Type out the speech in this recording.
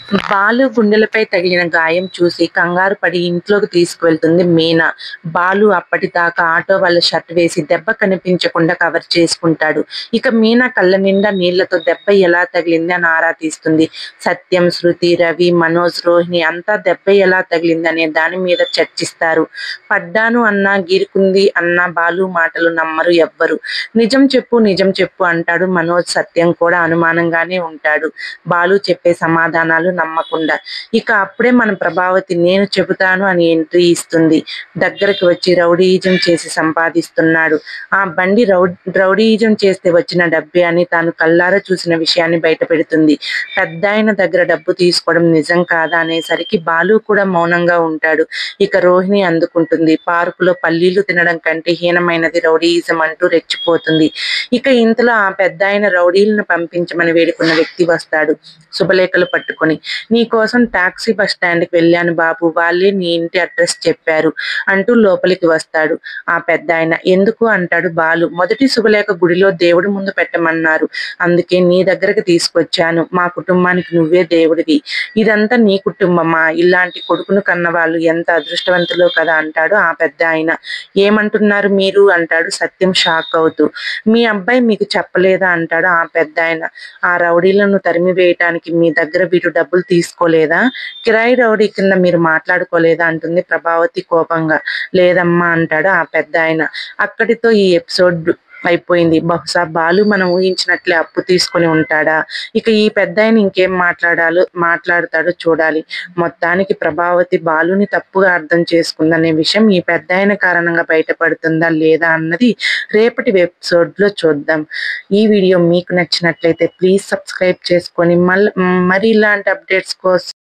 బాలు గుండెలపై తగిలిన గాయం చూసి కంగారు పడి ఇంట్లోకి తీసుకువెళ్తుంది మీనా. బాలు అప్పటిదాకా ఆటో వాళ్ళ షర్ట్ వేసి దెబ్బ కనిపించకుండా కవర్ చేసుకుంటాడు. ఇక మీనా కళ్ళ నిండా నీళ్లతో దెబ్బ ఎలా తగిలింది అని ఆరా తీస్తుంది. సత్యం, శృతి, రవి, మనోజ్, రోహిణి అంతా దెబ్బ ఎలా తగిలింది అనే దాని మీద చర్చిస్తారు. పడ్డాను అన్నా, గీరుకుంది అన్నా బాలు మాటలు నమ్మరు ఎవ్వరు. నిజం చెప్పు అంటాడు మనోజ్. సత్యం కూడా అనుమానంగానే ఉంటాడు బాలు చెప్పే సమాధానాలు నమ్మకుండా. ఇక అప్పుడే మన ప్రభావతి నేను చెబుతాను అని ఎంట్రీ ఇస్తుంది. దగ్గరకు వచ్చి రౌడీయిజం చేసి సంపాదిస్తున్నాడు, ఆ బండి రౌడీయిజం చేస్తే వచ్చిన డబ్బే అని తాను కళ్ళారా చూసిన విషయాన్ని బయట పెడుతుంది. పెద్దాయన దగ్గర డబ్బు తీసుకోవడం నిజం కాదా అనేసరికి బాలు కూడా మౌనంగా ఉంటాడు. ఇక రోహిణి అందుకుంటుంది. పార్కులో పల్లీలు తినడం కంటే హీనమైనది రౌడీయిజం అంటూ రెచ్చిపోతుంది. ఇక ఇంతలో ఆ పెద్దాయన రౌడీలను పంపించమని వేడుకున్న వ్యక్తి వస్తాడు శుభలేఖలు పట్టుకొని. నీకోసం టాక్సీ బస్ స్టాండ్కి వెళ్ళాను బాబు, వాళ్ళే నీ ఇంటి అడ్రస్ చెప్పారు అంటూ లోపలికి వస్తాడు ఆ పెద్దాయన. ఎందుకు అంటాడు బాలు. మొదటి శుభలేఖ గుడిలో దేవుడి ముందు పెట్టమన్నారు, అందుకే నీ దగ్గరకు తీసుకొచ్చాను. మా కుటుంబానికి నువ్వే దేవుడివి. ఇదంతా నీ కుటుంబమా? ఇలాంటి కొడుకును కన్నవాళ్ళు ఎంత అదృష్టవంతులో కదా అంటాడు ఆ పెద్దాయన. ఏమంటున్నారు మీరు అంటాడు సత్యం షాక్ అవుతూ. మీ అబ్బాయి మీకు చెప్పలేదా అంటాడు ఆ పెద్దాయన. ఆ రౌడీలను తరిమి వేయటానికి మీ దగ్గర వీరు డబ్బులు తీసుకోలేదా? కిరాయి రౌడీ కింద మీరు మాట్లాడుకోలేదా అంటుంది ప్రభావతి కోపంగా. లేదమ్మా అంటాడు ఆ పెద్దాయన. అక్కడితో ఈ ఎపిసోడ్ అయిపోయింది. బహుశా బాలు మనం ఊహించినట్లే అప్పు తీసుకుని ఉంటాడా? ఇక ఈ పెద్దాయన ఇంకేం మాట్లాడతాడో చూడాలి. మొత్తానికి ప్రభావతి బాలుని తప్పుగా అర్థం చేసుకుందనే విషయం ఈ పెద్దాయన కారణంగా బయటపడుతుందా లేదా అన్నది రేపటి ఎపిసోడ్లో చూద్దాం. ఈ వీడియో మీకు నచ్చినట్లయితే ప్లీజ్ సబ్స్క్రైబ్ చేసుకొని మరి ఇలాంటి అప్డేట్స్ కోసం